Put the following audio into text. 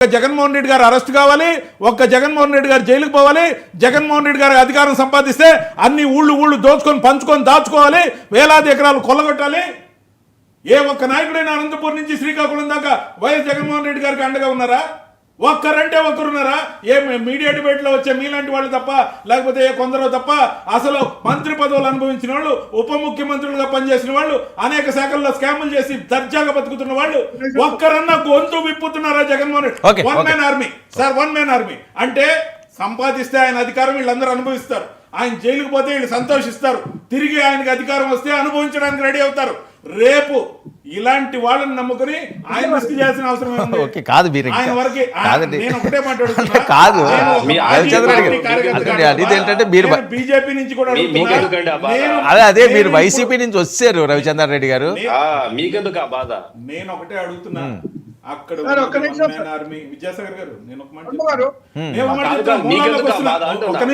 జగన్మోహన్ రెడ్డి గారు అరెస్ట్ కావాలి, ఒక్క జగన్మోహన్ రెడ్డి గారు జైలుకు పోవాలి, జగన్మోహన్ రెడ్డి గారు అధికారం సంపాదిస్తే అన్ని ఊళ్ళు దోచుకొని పంచుకొని దాచుకోవాలి, వేలాది ఎకరాలు కొల్లగొట్టాలి. ఏ ఒక్క నాయకుడైనా అనంతపూర్ నుంచి శ్రీకాకుళం దాకా వైఎస్ జగన్మోహన్ రెడ్డి గారికి అండగా ఉన్నారా? ఒక్కరంటే ఒక్కరున్నారా? ఏ మీడియా డిబేట్ లో వచ్చే మీలాంటి వాళ్ళు తప్ప, లేకపోతే ఏ కొందరు తప్ప, అసలు మంత్రి పదవులు అనుభవించిన వాళ్ళు, ఉప ముఖ్యమంత్రులుగా పనిచేసిన వాళ్ళు, అనేక శాఖల్లో స్కాములు చేసి దర్జాగా బతుకుతున్న వాళ్ళు ఒక్కరన్నా గొంతు విప్పుతున్నారా? Jaganmohan Reddy one man army sir, one man army అంటే సంపాదిస్తే ఆయన అధికారం వీళ్ళందరూ అనుభవిస్తారు, ఆయన జైలుకు పోతే వీళ్ళు సంతోషిస్తారు, తిరిగి ఆయనకి అధికారం వస్తే అనుభవించడానికి రెడీ అవుతారు. రేపు ఇలాంటి వాళ్ళని నమ్ముకుని ఆయన రిస్క్ చేయాల్సిన అవసరం ఆయన వరకు నేను ఒకటే మాట్లాడుతున్నా కాదు. ఏంటంటే మీరు బీజేపీ నుంచి కూడా అదే మీరు వైసీపీ నుంచి వచ్చారు రవిచంద్ర రెడ్డి గారు, మీకెందుకు ఆ బాధ? నేను ఒకటే అడుగుతున్నా, అక్కడ ఆర్మీ విద్యాసాగర్ గారు నేను ఒక మాట